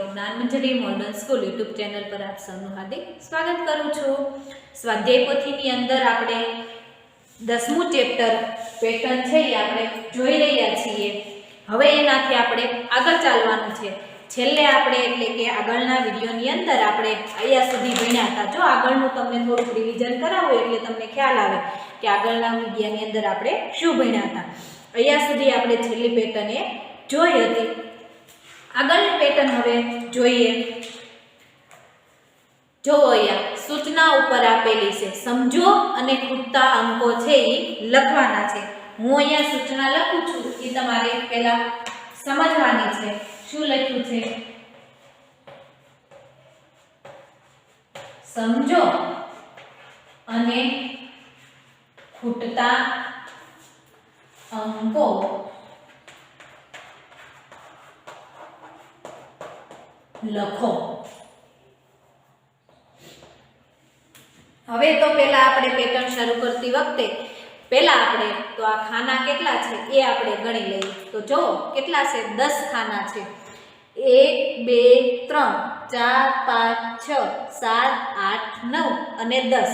Gyanmanjari modern school YouTube channel પર આપ સૌનું હાર્દિક સ્વાગત કરું છું। સ્વાધ્યાય પોથીની અંદર આપણે 10મું ચેપ્ટર પેટર્ન છે એ આપણે જોઈ રહ્યા છીએ। હવે એનાથી આપણે આગળ ચાલવાનું છે। છેલ્લે આપણે એટલે કે આગળના વિડીયોની અંદર આપણે અહીંયા સુધી ભણ્યા હતા। જો આગળનું તમને થોડું રિવિઝન કરાવું એટલે તમને ખ્યાલ આવે કે આગળના વિડીયોની અંદર આપણે શું ભણ્યા હતા। અહીંયા સુધી આપણે છેલ્લી પેટર્ન એ જોઈ હતી। આગળની પેટર્ન હવે જોઈએ। જો અહીંયા સૂચના ઉપર આપેલી છે, સમજો અને ખૂટતા અંકો છે એ લખવાના છે। હું અહીંયા સૂચના લખું છું એ તમારે પહેલા સમજવાની છે। શું લખ્યું છે? સમજો અને ખૂટતા અંકો લખો। હવે તો પહેલા આપણે પેટર્ન શરૂ કરતી વખતે પહેલા આપણે તો આ ખાના કેટલા છે એ આપણે ગણી લઈએ। તો જો કેટલા છે? 10 ખાના છે। 1 2 3 4 5 6 7 8 9 અને 10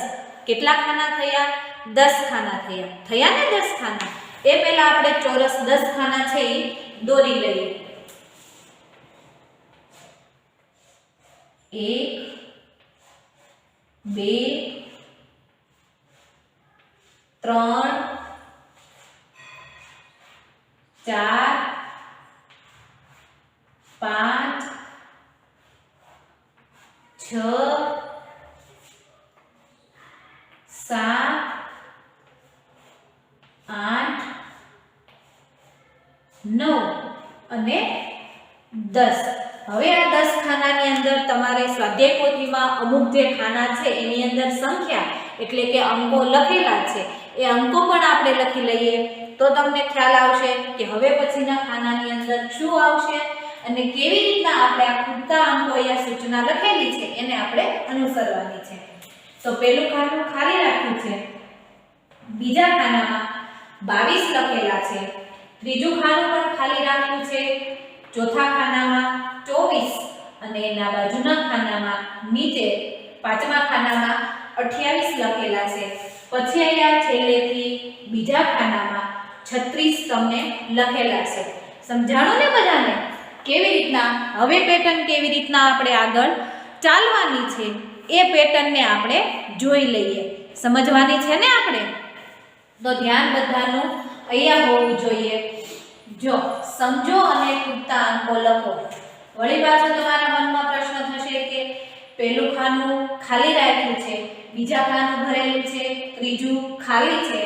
કેટલા ખાના થયા? 10 ખાના થયા ને 10 ખાના। એ પહેલા આપણે ચોરસ 10 ખાના છે એ દોરી લઈએ। 1 2 3 4 5 6 7 8 9 અને 10। હવે આ 10 ખાનાની અંદર તમારે સ્વાધ્યાય પોથીમાં અમુક જે ખાના છે એની અંદર સંખ્યા એટલે કે અંકો લખેલા છે એ અંકો પણ આપણે લખી લઈએ તો તમને ખ્યાલ આવશે કે હવે પછીના ખાનાની અંદર શું આવશે અને કેવી રીતના આપણે આ ખૂટતા અંકો અહીંયા સૂચના લખેલી છે એને આપણે અનુસરવાની છે। તો પહેલું ખાનું ખાલી રાખ્યું છે, બીજા ખાનામાં 22 લખેલા છે, ત્રીજું ખાનું પણ ખાલી રાખ્યું છે, ચોથા ખાનામાં 24 અને એના બાજુના ખાનામાં નીચે પાંચમા ખાનામાં 28 લખેલા છે। પછી અહીંયા છેલ્લેથી બીજા ખાનામાં 36 તમને લખેલા છે। સમજાણું ને બધાને કેવી રીતના હવે પેટર્ન કેવી રીતના આપણે આગળ ચાલવાની છે એ પેટર્નને આપણે જોઈ લઈએ। સમજવાની છે ને આપણે? તો ધ્યાન બધાનું અહીંયા હોવું જોઈએ। જો સમજો અને ખૂટતા અંકો લખો। વળી પાછો તમારા મનમાં પ્રશ્ન થશે કે પહેલું ખાનું ખાલી રાખ્યું છે, બીજા ખાનું ભરેલું છે, ત્રીજું ખાલી છે,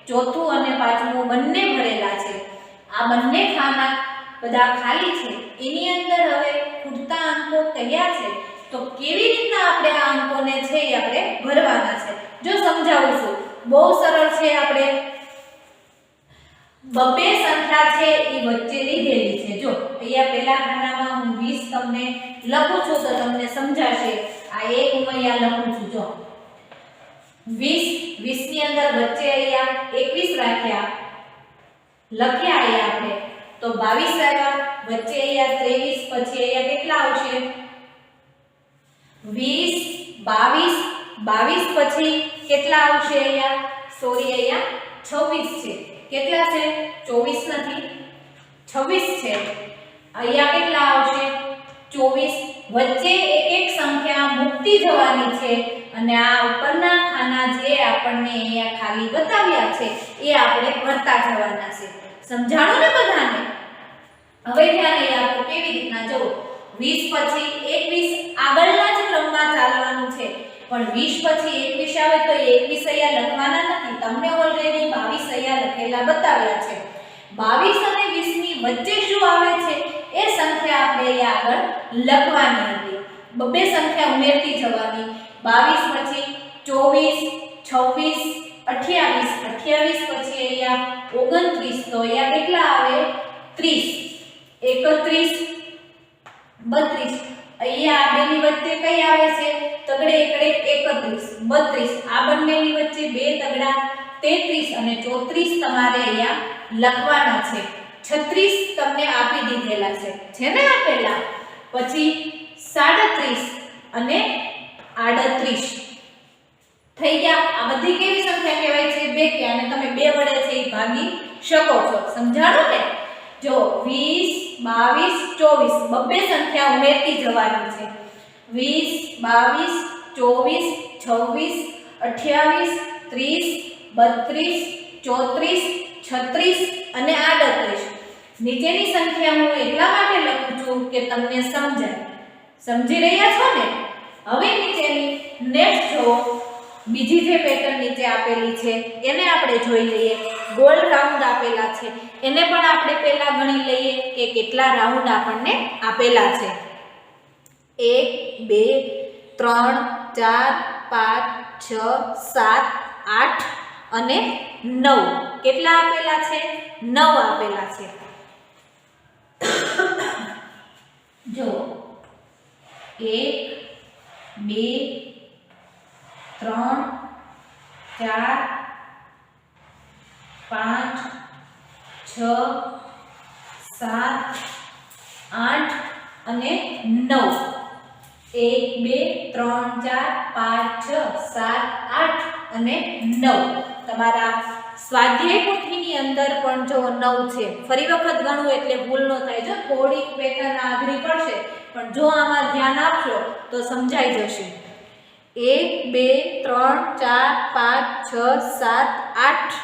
ચોથું અને પાંચમું બંને ભરેલા છે, આ બંને ખાના બધા ખાલી છે, એની અંદર હવે ખૂટતા અંકો કયા છે તો કેવી રીતના આપણે આ અંકોને છે એ આપણે ભરવાના છે। જો સમજાવું છું, બહુ સરળ છે। આપણે બબ્બે સંખ્યા છે એ વચ્ચે લીધેલી છે। જો અહીંયા પહેલા ખાનામાં હું 20 તમને લખું છું તો તમને સમજાશે। આ એક હું અહીંયા લખું છું। જો 20 ની અંદર વચ્ચે અહીંયા 21 રાખ્યા, લખ્યા અહીંયા આપણે તો 22 આવ્યા, વચ્ચે અહીંયા 23, પછી અહીંયા કેટલા આવશે? 20 22 પછી કેટલા આવશે અહીંયા? સોરી અહીંયા 26 છે। કેટલા છે? 24 નથી, 26 છે। અહીંયા કેટલા આવશે? 24। વચ્ચે એક સંખ્યા મૂકતી જવાની છે અને આ ઉપરના ખાના જે આપણને અહીંયા ખાલી બતાવ્યા છે એ આપણે ભરતા જવાના છે। સમજાણું ને બધાને? હવે ધ્યાન અહીં આપો કેવી રીતના જો 20 પછી 21 આગળના જ ક્રમમાં ચાલવાનું છે, પણ 20 પછી 21 આવે તો 21 અહીંયા લખવાના નથી। તમને ઓલરેડી 22 અહીંયા લખેલા બતાવ્યા છે। 22 અને 20 ની વચ્ચે શું આવે છે એ સંખ્યા આપણે અહીંયા આગળ લખવાની હતી। બબ્બે સંખ્યા ઉમેરતી જવાની। 22 પછી 24 26 28 પછી અહીંયા 29 તો અહીંયા કેટલા આવે? 30 31 32 અહીંયા આ બેની વચ્ચે કઈ આવે છે? તગડે એકડે 31 32 આ બંનેની વચ્ચે બે તગડા 33 અને 34 તમારે અહીંયા લખવાના છે। 36 તમને આપી દીધેલા છે ને આપેલા। પછી 37 અને 38 થઈ ગયા। આ બધી કેવી સંખ્યા કહેવાય છે? બેકી, અને તમે 2 વડે છે એ ભાગી શકો છો। સમજાણું ને? જો 20 22 24 બબ્બે સંખ્યા ઉમેરતી જવાની છે। 20 22 24 26 28 30 32 34 36 અને 38 નીચેની સંખ્યા હું એટલા માટે લખું છું કે તમને સમજાય। સમજી રહ્યા છો ને? હવે નીચેની નેક્સ્ટ જો બીજી જે પેટર્ન નીચે આપેલી છે એને આપણે જોઈ લઈએ। ગોળ રાઉન્ડ આપેલા છે એને પણ આપણે પહેલા ગણી લઈએ કે કેટલા રાઉન્ડ આપણને આપેલા છે। 1 2 3 4 5 6 7 8 અને 9 કેટલા આપેલા છે? 9 આપેલા છે। જો 1 2 3 4 5 6 7 8 અને 9 1 2 3 4 5 6 7 8 અને 9 તમારા સ્વાધ્યાય પોથીની અંદર પણ જો 9 છે। ફરી વખત ગણવું એટલે ભૂલ ન થાય। જો થોડી પેટર્ન આઘરી પડશે પણ જો આમાં ધ્યાન આપશો તો સમજાઈ જશે। 1 2 3 4 5 6 7 8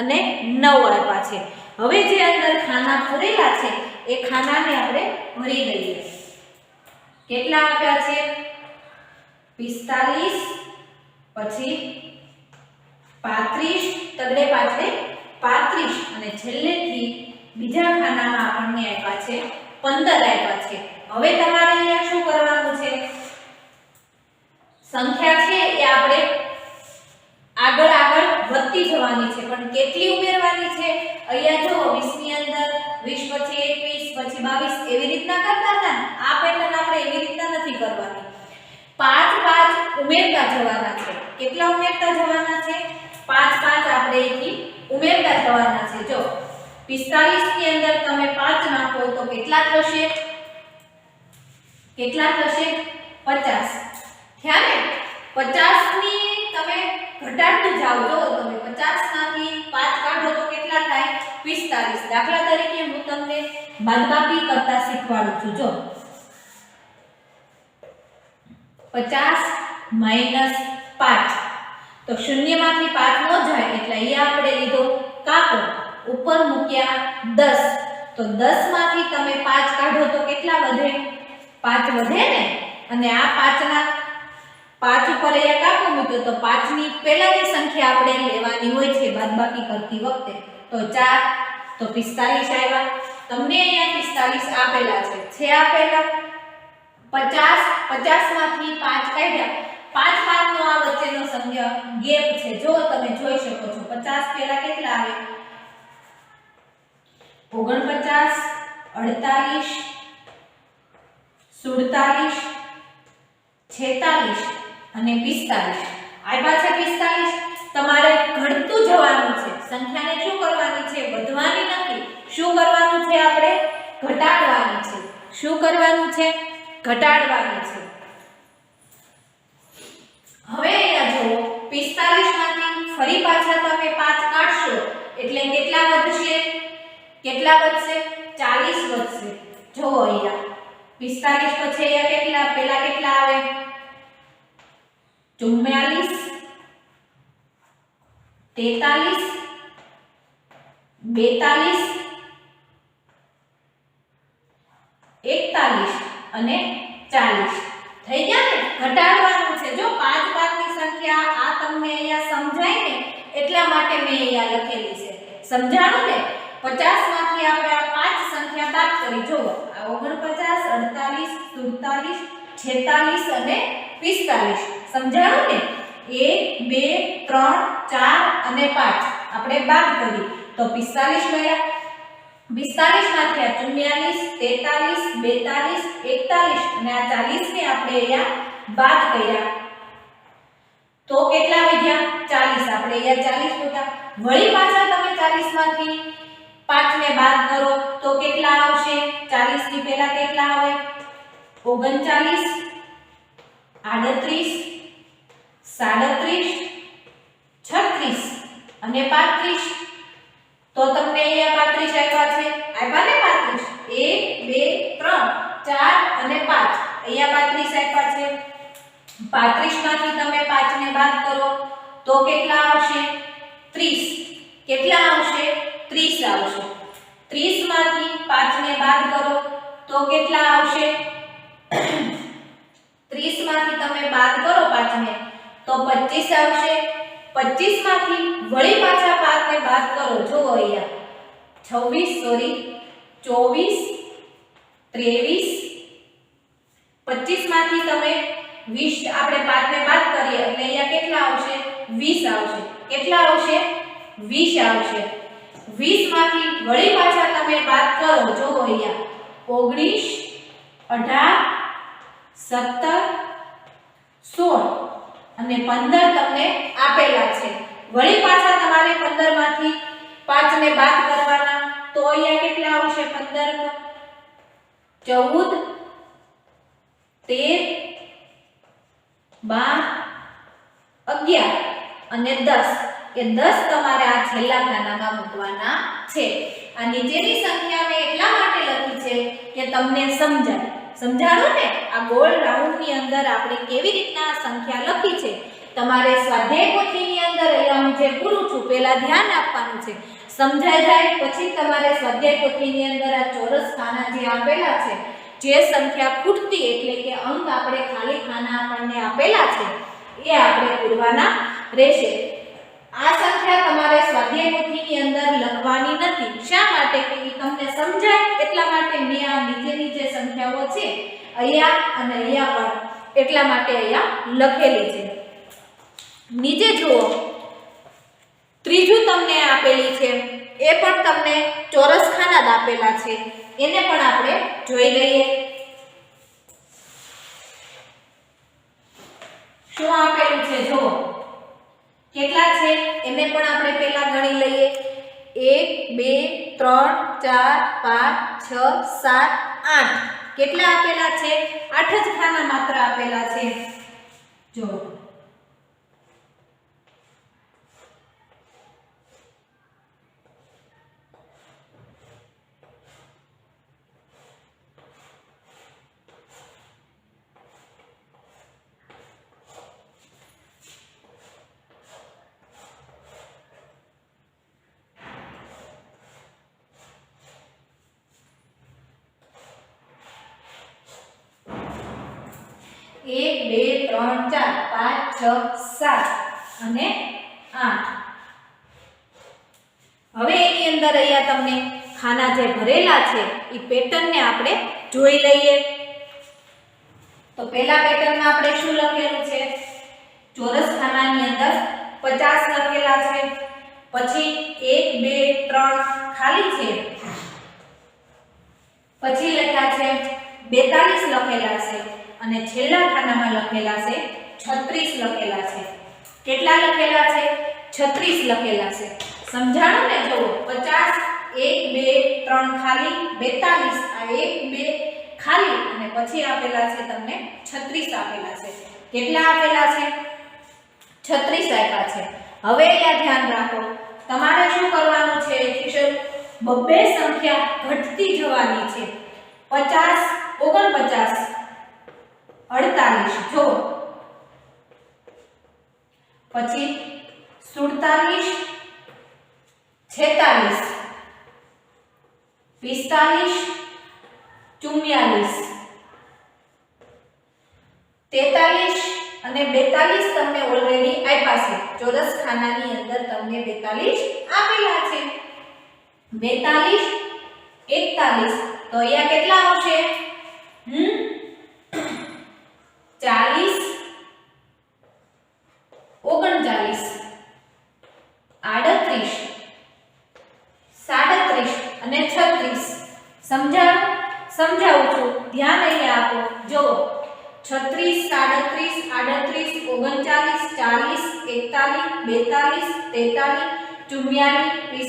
અને 9 આપ્યા છે। હવે જે અંદર ખાના પૂરેલા છે એ ખાનાને આપણે ભરી દઈએ। કેટલા આપ્યા છે? 45 પછી 35 તગડે પાછળે 35 અને છેલ્લેથી બીજા ખાનામાં આપણને આપ્યા છે 15 આપ્યા છે। હવે તમારે અહીંયા શું કરવાનું છે? સંખ્યા છે એ આપણે આગળ આગળ વધતી જવાની છે પણ કેટલી ઉમેરવાની છે? અહીંયા જો 20 ની અંદર 20 પછી 21 પછી 22 એવી રીતના કરતા હતા ને? આ પેટર્ન આપણે એવી રીતના નથી કરવાની। 5 5 ઉમેરતા જવાના છે। કેટલા ઉમેરતા જવાના છે? 5 5 આપણે અહીંથી ઉમેરતા જવાના છે। જો 45 ની અંદર તમે 5 નાખો તો કેટલા થશે? કેટલા થશે? 50 થયા ને? 50 ની તમે ઘટાડતું જાઓ। જો તમે 50 માંથી 5 કાઢો તો કેટલા થાય? 45। દાખલા તરીકે હું તમને બાદબાકી કરતા શીખવાડું છું। જો 50 - 5 તો શૂન્યમાંથી 5 નો જાય એટલે અહીંયા આપણે લીધો કાકો, ઉપર મૂક્યા 10 તો 10 માંથી તમે 5 કાઢો તો કેટલા વધે? 5 વધે ને? અને આ 5 ના 5 ઉપર અહીંયા કાકો મૂક્યો તો 5 ની પહેલાની સંખ્યા આપણે લેવાની હોય છે બાદબાકી કરતી વખતે। તો 4 તો 45 આવ્યા। તમને અહીંયા 45 આપેલા છે આપેલા 50 50 માંથી 5 કાઢ્યા। 5 5 નો આ વચ્ચેનો સંખ્યા ગેપ છે। જો તમે જોઈ શકો છો 50 પહેલા કેટલા આવે? 49 48 47 46 અને 45 આપ્યા છે। 45 તમારે ઘટતું જવાનું છે। સંખ્યાને શું કરવાની છે? વધવાની નથી। શું કરવાનું છે? આપણે ઘટાડવાની છે। શું કરવાનું છે? ઘટાડવાની છે। હવે અહીંયા જુઓ 45 માંથી ફરી પાછા તમે 5 કાઢશો એટલે કેટલા વધશે? કેટલા વધશે? 40 વધશે। જો અહીંયા 45 પછી અહીંયા કેટલા? પહેલા કેટલા આવે? 44 43 42 41 અને 40 થઈ ગયા ને? ઘટાડવાનું છે। જો 5 5 ની સંખ્યા આ તમને અહીંયા સમજાય ને એટલા માટે મેં અહીંયા લખેલી છે। સમજાણું ને? 50 માંથી આપણે આ 5 સંખ્યા બાદ કરી। જો આ 49 48 47 46 અને 45 સમજાણું ને? 1 2 3 4 અને 5 આપણે બાદ કરી તો 45 મળ્યા। 45 માંથી આ 44 43 42 41 અને આ 40 ને આપણે અહીંયા બાદ કર્યા તો કેટલા વધ્યા? 40। આપણે અહીંયા 40 મૂક્યા। વળી પાછા તમે 40 માંથી 5 ને બાદ કરો તો કેટલા આવશે? 40 ની પહેલા કેટલા આવે? 39, 38, 37, 36 અને 35. તો તમને અહીંયા 35 આપ્યા છે, આપ્યા ને 35. 1 2 3 4 અને 5 અહીંયા 35 આપ્યા છે. 35 માંથી તમે 5 ને બાદ કરો તો કેટલા આવશે? 30. કેટલા આવશે? 30 આવશે. 30 માંથી 5 ને બાદ કરો તો કેટલા આવશે? 30 માંથી તમે બાદ કરો 5 ને તો 25 આવશે. 25 માંથી વળી પાછા 5 ને બાદ કરો, જો અહીંયા 24 23 25 માંથી તમે 20 આપણે 5 ને બાદ કરીએ એટલે અહીંયા કેટલા આવશે? 20 આવશે. કેટલા આવશે? 20 આવશે. 20 માંથી વળી પાછા તમે બાદ કરો, જો અહીંયા 19 18 17 16 અને 15 તમને આપેલા છે. વળી પાછા તમારે 15 માંથી 5 ને બાદ કરવાના તો અહીંયા કેટલા આવશે? 15 14 13 12 11 અને 10. એ 10 તમારે આ છેલ્લા ખાનામાં મૂકવાના છે. આ નીચેની સંખ્યા મેં એટલા માટે લખી છે કે તમને સમજાય. સમજાણું ને? આ ગોળ રાઉન્ડની અંદર આપણે કેવી રીતના આ સંખ્યા લખી છે તમારે સ્વાધ્યાય પોથીની અંદર અહીંયા હું જે પૂરું છું પહેલા ધ્યાન આપવાનું છે. સમજાઈ જાય પછી તમારે સ્વાધ્યાય પોથીની અંદર આ ચોરસ ખાના જે આપેલા છે, જે સંખ્યા ખૂટતી એટલે કે અંક આપણે ખાલી ખાના આપણને આપેલા છે એ આપણે પૂરવાના રહેશે. આ સંખ્યા તમારે સ્વાધ્યાય પોથીની અંદર લખવાની નથી. શા માટે? કે તમને સમજાય એટલા માટે મેં આ નીચેની જે સંખ્યાઓ છે અહીંયા અને અહીંયા પણ એટલા માટે અહીંયા લખેલી છે. નીચે જુઓ, ત્રીજું તમને આપેલી છે એ પણ તમને ચોરસ ખાના જ આપેલા છે, એને પણ આપણે જોઈ લઈએ. શું આપેલું છે જુઓ, કેટલા છે એને પણ આપણે પહેલા ગણી લઈએ. 1 2 3 4 5 6 7 8 કેટલા આપેલા છે? 8 જ ખાના માત્ર આપેલા છે. જો 1 2 3 4 5 6 7 અને 8. હવે એની અંદર અહીંયા તમને ખાના જે ભરેલા છે એ પેટર્નને આપણે જોઈ લઈએ. તો પહેલા પેટર્નમાં આપણે શું લખેલું છે? ચોરસ ખાનાની અંદર 50 લખેલા છે. પછી 1 2 3 ખાલી છે. પછી લખ્યા છે 42 લખેલા છે અને છેલ્લા ખાનામાં લખેલા છે 36 લખેલા છે. કેટલા લખેલા છે? 36 લખેલા છે. સમજાણું ને? જુઓ 50 1 2 3 ખાલી 42 આ 1 2 ખાલી અને પછી આપેલા છે તમને 36 આપેલા છે. કેટલા આપેલા છે? 36 આપ્યા છે. હવે અહીંયા ધ્યાન રાખો, તમારે શું કરવાનું છે? બબ્બે સંખ્યા ઘટતી જવાની છે. 50 49 48 જો, પછી 47 46 45 44 43 અને 42 તમને ઓલરેડી આપ્યા છે. ચોરસ ખાનાની અંદર તમને 42 આપેલા છે. 42 41 તો અહીંયા કેટલા આવશે? 40 39 38 37 અને 36. સમજાવું છું, ધ્યાન અહીંયા આપો. જો 36 37 38 39 40 41 42 43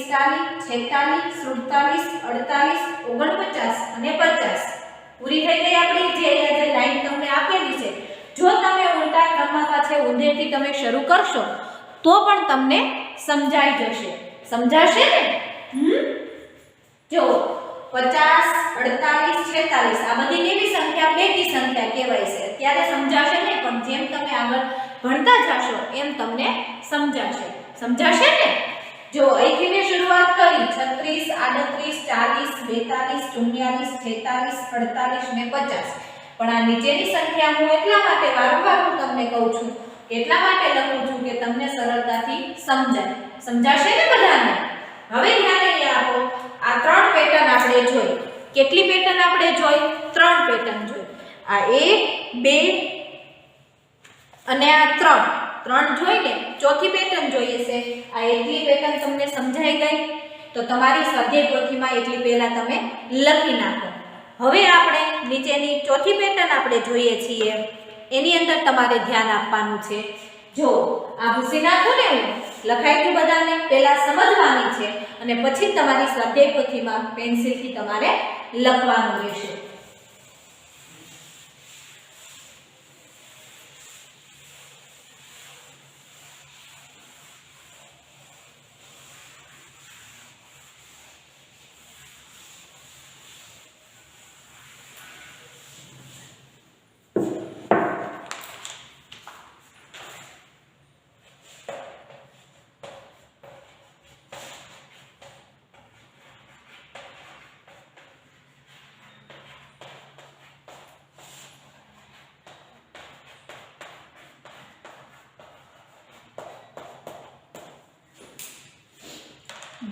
44 45 46 47 48 49 અને 50. પૂરી થઈ ગઈ આપણી જે અહીંયા જે લાઈન તમને આપેલી છે. જો તમે ઉલટા ક્રમમાં પાછે ઊંધેથી તમે શરૂ કરશો તો પણ તમને સમજાઈ જશે. સમજાશે ને? જો 50, 48, 46 આ બધી કેવી સંખ્યા? બેકી સંખ્યા કહેવાય છે. ત્યારે સમજાશે નહીં, પણ જેમ તમે આગળ ભણતા જશો એમ તમને સમજાશે. સમજાશે ને? જો અહીંથી મેં શરૂઆત કરી 36, 38, 40, 42, 44, 46, 48 ને 50. પણ આ નીચેની સંખ્યા હું એટલા માટે વારંવાર હું તમને કહું છું, એટલા માટે લખું છું કે તમને સરળતાથી સમજાય. સમજાશે ને બધાને? હવે ધ્યાન અહીંયા આપો. આ ત્રણ પેટર્ન આપણે જોઈ. કેટલી પેટર્ન આપણે જોઈ? ત્રણ પેટર્ન જોઈ. આ 1, 2 અને આ 3. ત્રણ જોઈને ચોથી પેટર્ન જોઈએ છે. આ એટલી પેટર્ન તમને સમજાઈ ગઈ? તો તમારી સ્વાધ્યાય પોથીમાં એટલી પહેલા તમે લખી નાખો. હવે આપણે નીચેની ચોથી પેટર્ન આપણે જોઈએ છીએ. એની અંદર તમારે ધ્યાન આપવાનું છે. જો આ ભૂસી નાખો ને, હું લખાઈ ગયું બધાને, પહેલા સમજવાની છે અને પછી તમારી સ્વાધ્યાય પોથીમાં પેન્સિલથી તમારે લખવાનું રહેશે.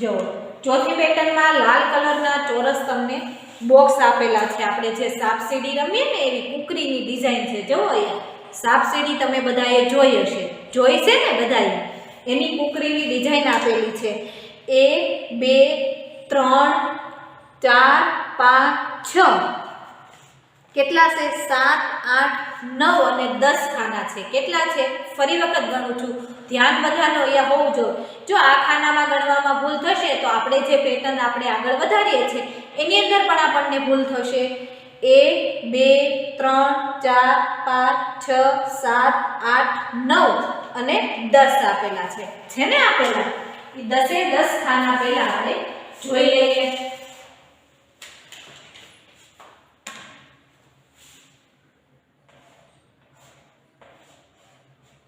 જો ચોથી પેટર્નમાં લાલ કલરના ચોરસ તમને બોક્સ આપેલા છે. આપણે જે સાપસીડી રમીએ ને એવી કુકરીની ડિઝાઇન છે. જો અહીંયા સાપસીડી તમે બધાએ જોઈ હશે. જોઈ છે ને બધાએ? એની કુકરીની ડિઝાઇન આપેલી છે. 1, 2, 3, 4, 5, 6. કેટલા છે? 7, 8, 9 અને 10 ખાના છે. કેટલા છે? ફરી વખત ગણું છું, ધ્યાન બધાનો અહીંયા હોવું જોઈએ. જો આ ખાનામાં ગણવામાં ભૂલ થશે તો આપણે જે પેટર્ન આપણે આગળ વધારીએ છીએ એની અંદર પણ આપણને ભૂલ થશે. 1, 2, 3, 4, 5, 6, 7, 8, 9 અને 10 આપેલા છે. છે ને આપેલા? એ 10 ખાના પહેલા આપણે જોઈ લઈએ.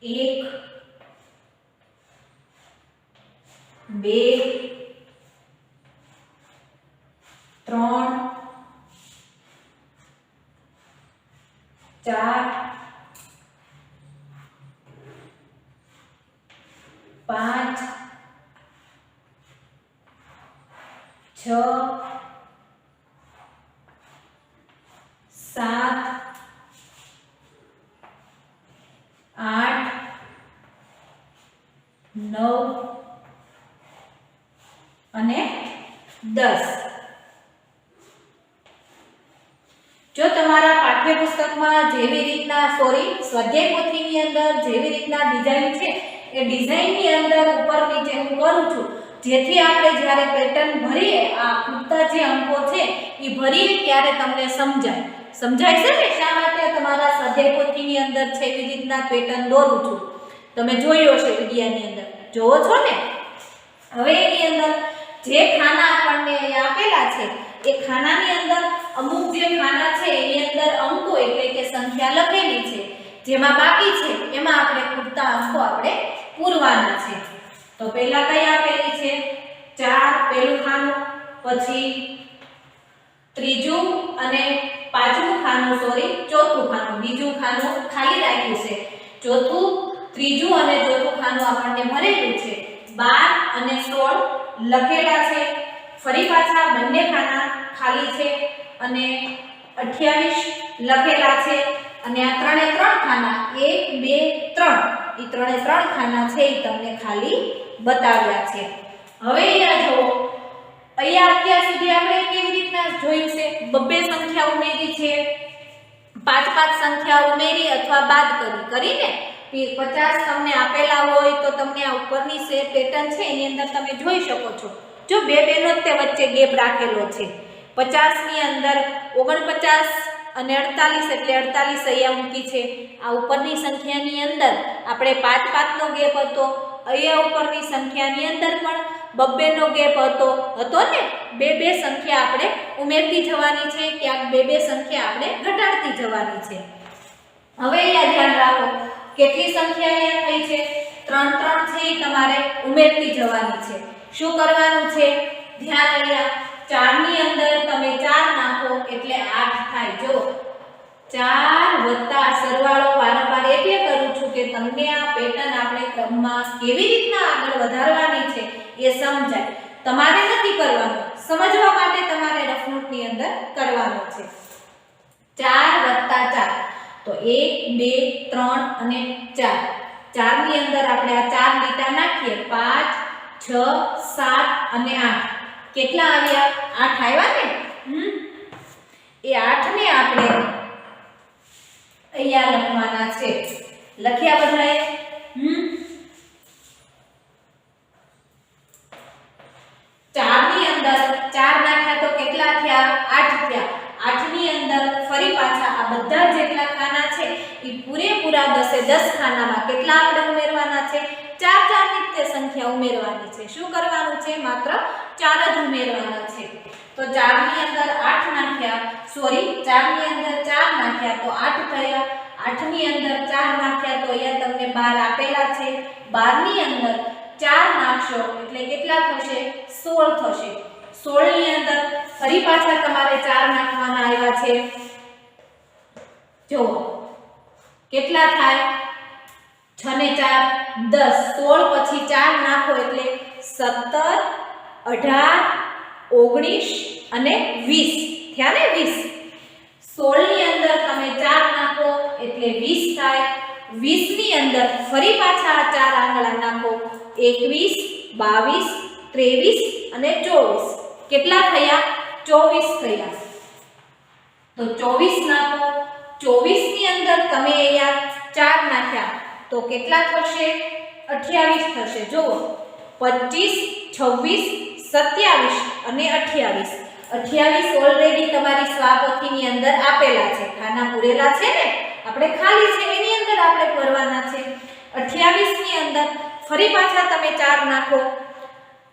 1, 2, 3, 4, 5, 6, 7, 8, 9 અને 10. જો તમારા પાઠ્યપુસ્તકમાં જેવી રીતના સ્વાધ્યાય પોથીની અંદર જેવી રીતના ડિઝાઇન છે એ ડિઝાઇનની અંદર ઉપર નીચે હું કરું છું, જેથી આપણે જ્યારે પેટર્ન ભરીએ, આ ખૂટતા જે અંકો છે એ ભરીએ ત્યારે તમને સમજાય. સમજાય છે ને શા માટે તમારા સ્વાધ્યાય પોથીની અંદર છે એવી રીતના પેટર્ન દોરું છું? તમે જોયો હશે વિડિયાની અંદર. જોવો છો ને? હવે એની અંદર જે ખાના આપણને આપેલા છે એ ખાનાની અંદર અમુક જે ખાના છે એની અંદર અંકો એટલે કે સંખ્યા લખેલી છે. જેમાં બાકી છે એમાં આપણે ખૂટતા અંકો આપણે પૂરવાના છે. તો પહેલા કઈ આપેલી છે? 4 પહેલું ખાનું, પછી ત્રીજું અને પાંચમું ખાનું, ચોથું ખાનું. બીજું ખાનું ખાલી રાખ્યું છે. ચોથું, ત્રીજું અને ચોથું ખાનું આપણને ભરેલું છે. 12 અને 16 લખેલા છે. ફરી પાછા બંને ખાના ખાલી છે અને 28 લખેલા છે. અને આ ત્રણે ત્રણ ખાના 1, 2, 3 એ ત્રણે ત્રણ ખાના છે એ તમને ખાલી બતાવ્યા છે. હવે અહીંયા જુઓ, અહીંયા અત્યાર સુધી આપણે કેવી રીતના જોયું છે? બબ્બે સંખ્યા ઉમેરી છે, 5 સંખ્યા ઉમેરી અથવા બાદ કરીને 50 તમને આપેલા હોય તો તમને આ ઉપરની પેટર્ન છે એની અંદર તમે જોઈ શકો છો. જો બે બેનો તે વચ્ચે ગેપ રાખેલો છે 50 ની અંદર 49 અને 48 એટલે 48 અહીંયા મૂકી છે. આ ઉપરની સંખ્યાની અંદર આપણે 5 નો ગેપ હતો. અહીંયા ઉપરની સંખ્યાની અંદર પણ 2 નો ગેપ હતો ને. બે સંખ્યા આપણે ઉમેરતી જવાની છે, ક્યાંક બે સંખ્યા આપણે ઘટાડતી જવાની છે. હવે અહીંયા ધ્યાન રાખો કેટલી સંખ્યા અહીંયા થઈ છે? 3 છે એ તમારે ઉમેરતી જવાની છે. શું કરવાનું છે? ધ્યાન અહીંયા 4 ની અંદર તમે 4 નાખો એટલે 8 થાય. જો 4 વત્તા સરવાળો વારંવાર એટલે કરું છું કે તમને આ પેટર્ન આપણે ક્રમમાં કેવી રીતના આગળ વધારવાની છે એ સમજાય. તમારે નથી કરવાનું, સમજવા માટે તમારે રફ નોટની અંદર કરવાનું છે. 4 વત્તા 4 તો 1 2 3 અને 4. 4 ની અંદર આપણે આ 4 લીટા નાખીએ 5 6 7 અને 8. કેટલા આવ્યા? 8 આવ્યા ને. એ 8 ને આપણે અહીંયા લખવાના છે. લખ્યા બધાએ? 4 ની અંદર 4 નાખ્યા તો કેટલા થયા? 8 થયા. 8 ની અંદર ફરી પાછા આ બધા જેટલા ખાના છે એ પૂરેપૂરા 10 ખાનામાં કેટલા આપણે ઉમેરવાના છે? 4 ની તે સંખ્યા ઉમેરવાની છે. શું કરવાનું છે? માત્ર 4 જ ઉમેરવાના છે. તો 4 ની અંદર 8 નાખ્યા, સોરી 4 ની અંદર 4 નાખ્યા તો 8 થયા. 8 ની અંદર 4 નાખ્યા તો અહીંયા તમને 12 આપેલા છે. 12 ની અંદર 4 નાખશો એટલે કેટલા થશે? 16 થશે. 16 ની અંદર ફરી પાછા તમારે 4 નાખવાના આવ્યા છે. જો કેટલા થાય? 6 ને 4 10. 16 પછી 4 નાખો એટલે 17 18 19 અને 20 થયા ને. 20 16 ની અંદર તમે 4 નાખો એટલે 20 થાય. 20 ની અંદર ફરી પાછા 4 આંગળા નાખો 21 22 23 અને 24. કેટલા થયા? 24 થયા. તો 24 નાખો. 24 ની અંદર તમે અહીંયા 4 નાખ્યા તો કેટલા થશે? 28 થશે. જુઓ 25 26 27 અને 28. 28 ઓલરેડી તમારી સ્વાપોથીની અંદર આપેલા છે. ખાના પૂરેલા છે ને, આપણે ખાલી છે એની અંદર આપણે ભરવાના છે. 28 ની અંદર ફરી પાછા તમે 4 નાખો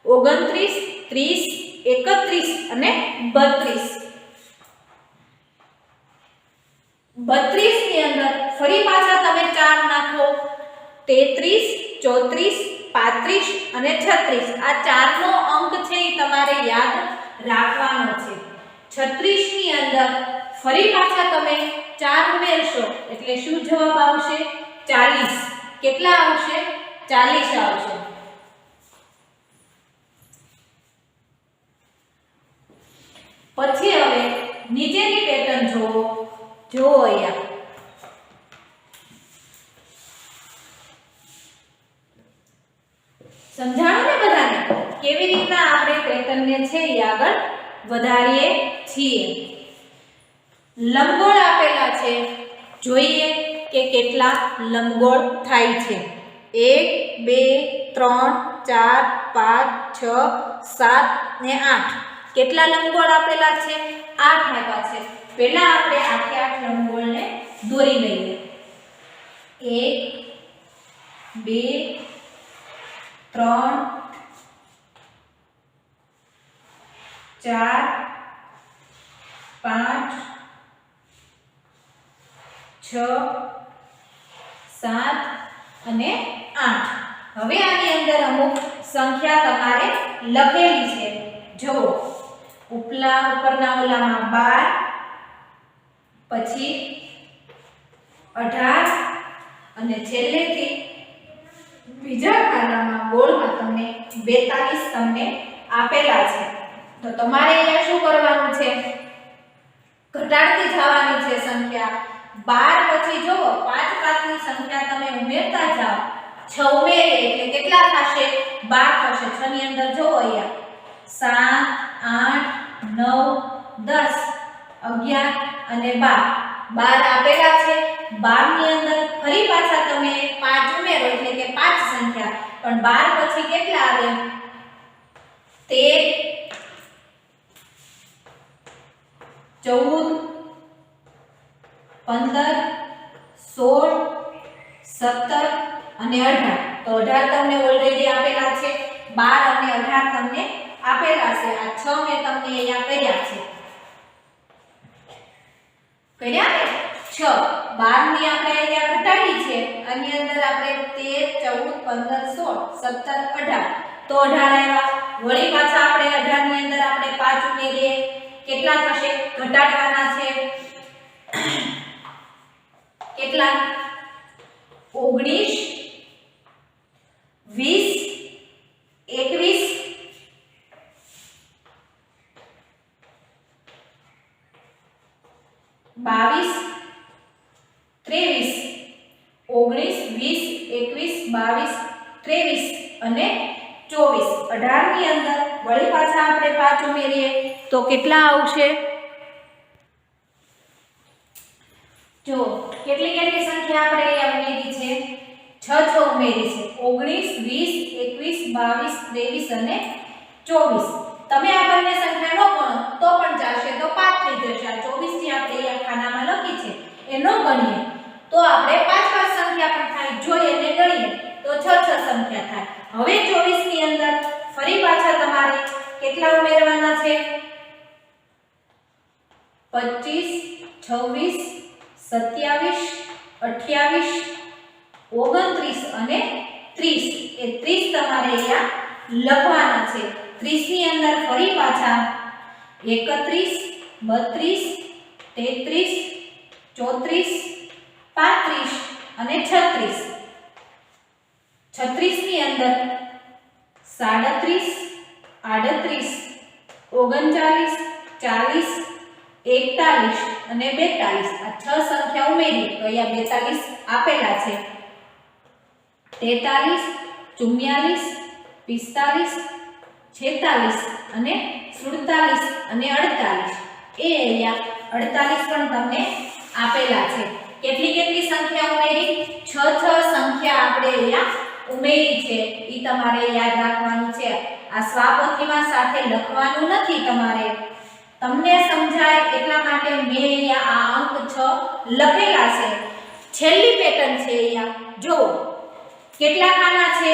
29 30 31 અને 32. 32 ની અંદર ફરી પાછા તમે 4 નાખો 33 34 35 અને 36. આ 4 નો અંક છે એ તમારે યાદ રાખવાનો છે. 36 ની અંદર ફરી પાછા તમે 4 ઉમેરશો એટલે શું જવાબ આવશે? 40. કેટલા આવશે? 40 આવશે. પછી હવે નીચેની પેટર્ન જુઓ અહીંયા. સમજાણું ને બધાને કેવી રીતના આપણે પેટર્નને છે એ આગળ વધારીએ છીએ. લંબગોળ આપેલા છે. જોઈએ કે કેટલા લંબગોળ થાય છે. 1 2 3 4 5 6 7 ને 8. કેટલા લંબગોળ આપેલા છે? 8 આપ્યા છે. પહેલા આપણે 8 લંબગોળને દોરી લઈએ. 1 2 3 4 5 6 7 અને 8. હવે આની અંદર અમુક સંખ્યા તમારે લખેલી છે. જુઓ ઉપરના ઓલામાં 12, પછી 18 અને છેલ્લેથી બીજા ખાનામાં ગોળમાં તમને 42 તમને આપેલા છે. તો તમારે અહીંયા શું કરવાનું છે? ઘટાડતી જવાની છે સંખ્યા. 12 પછી જુઓ 5 ની સંખ્યા તમે ઉમેરતા જાઓ. 6 ઉમેરીએ એટલે કેટલા થશે? 12 થશે. 6 ની અંદર જુઓ અહીંયા 7 8 9 10 11 અને 12. 12 આપેલા છે. 12 ની અંદર ફરી પાછા તમે 5 ઉમેરો એટલે કે 5 સંખ્યા. પણ 12 પછી કેટલા આવે? 13 14 15 16 17 અને 18 તો 18 તમને ઓલરેડી આપેલા છે 12 અને 18 તમને આપેલા છે આ 6 મેં તમને અહીંયા કર્યા છે કર્યા ને 6 12 ની આપણે અહીંયા ઘટાડી છે આની અંદર આપણે 13 14 15 16 17 18 તો 18 આવ્યા વળી પાછા આપણે 18 ની અંદર આપણે 5 ઉમેરીએ કેટલા થશે ઘટાડવાના છે કેટલા 19 20 21 22 23 19 20 21 22 23 અને 24 18 ની અંદર વળી પાછા આપણે 5 ઉમેરીએ તો કેટલા આવશે જો કેટલી કેટલી સંખ્યા આપણે અહીંયા ઉમેરી છે 6 ઉમેરી છે 19 20 21 22 23 અને 24 તમે આ બંને સંખ્યા ન ગણો તો પણ ચાલશે તો 5 થઈ જશે આ 24 જે આપણે અહીંયા ખાનામાં લખી છે એ ન ગણીએ તો આપણે 5 સંખ્યા પણ થાય જોઈએ અને ગણીએ તો 6 સંખ્યા થાય હવે 24 ની અંદર ફરી પાછા તમારે કેટલા ઉમેરવાના છે 25 26 27 28 29 અને 30 એ 30 તમારે અહીંયા લખવાના છે 30 ની અંદર ફરી પાછા 31 32 33 34 35 અને 36 36 ની અંદર 37 38 39 40 41 અને 42 આ 6 સંખ્યા ઉમેરી તો અહીંયા 42 આપેલા છે 43 44 45 46 અને 47 અને 48 એ અહીંયા 48 પણ તમને આપેલા છે કેટલી કેટલી સંખ્યા ઉમેરી 6 સંખ્યા આપણે અહીંયા ઉમેરી છે ઈ તમારે યાદ રાખવાનું છે આ સ્વાપોથીમાં સાથે લખવાનું નથી તમારે તમને સમજાય એટલા માટે મેં અહીંયા આ અંક 6 લખેલા છે છેલ્લી પેટર્ન છે અહીંયા જો કેટલા ખાના છે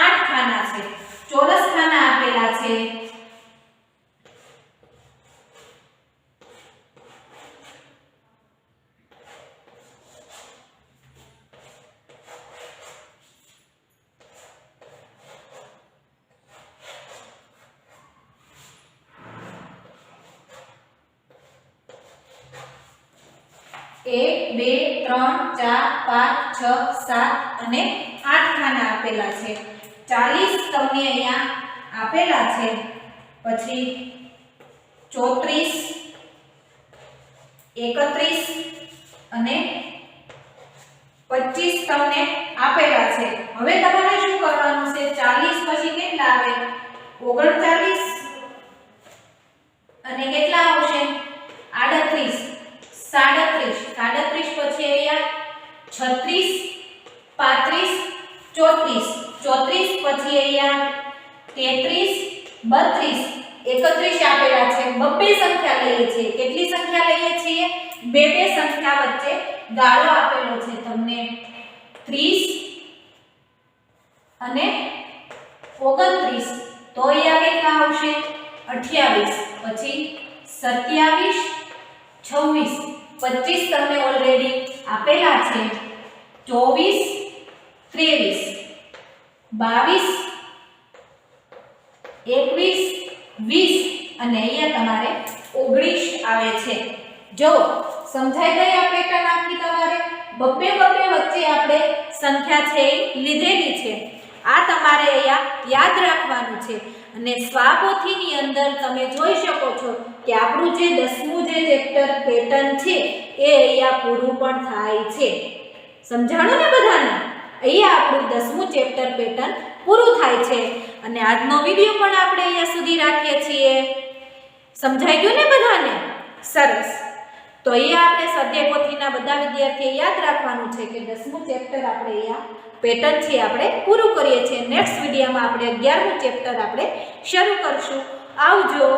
8 ખાના છે ચોરસ ખાના આપેલા છે एक बे त्रण चार पांच छ सात અને 8 ખાના આપેલા છે 40 તમને અહીંયા આપેલા છે પછી 34 31 અને 25 તમને આપેલા છે હવે તમારે શું કરવાનું છે 40 પછી કેટલા આવે 39 અને કેટલા આવશે 38 37 પછી અહીંયા 36 35 34 પછી અહીંયા 33 32 31 આપેલા છે બબ્બે સંખ્યા લઈએ છીએ કેટલી સંખ્યા લઈએ છીએ બે સંખ્યા વચ્ચે ગાળો આપેલો છે તમને 30 અને 29 તો અહીંયા કેટલા આવશે 28 પછી 27 26 25 તમને ઓલરેડી આપેલા છે 24 23 22 21 20 અને અહીંયા તમારે 19 આવે છે જો સમજાઈ ગઈ આ પેટર્ન આખી તમારે બબ્બે વચ્ચે આપણે સંખ્યા છે એ લીધેલી છે આ તમારે અહીંયા યાદ રાખવાનું છે અને સ્વાપોથીની અંદર તમે જોઈ શકો છો કે આપણું જે 10મું જે ચેપ્ટર પેટર્ન છે એ અહીંયા પૂરું પણ થાય છે સમજાણું ને બધાને અહીંયા આપણું 10મું ચેપ્ટર પેટર્ન પૂરું થાય છે અને આજનો વિડિયો પણ આપણે અહીંયા સુધી રાખીએ છીએ સમજાઈ ગયું ને બધાને સરસ તો અહીંયા આપણે સ્વાધ્યાય પોથીના બધા વિદ્યાર્થીએ યાદ રાખવાનું છે કે 10મું ચેપ્ટર આપણે અહીંયા પેટર્ન છે આપણે પૂરું કરીએ છીએ નેક્સ્ટ વિડિયોમાં આપણે 11મું ચેપ્ટર આપણે શરૂ કરશું આવજો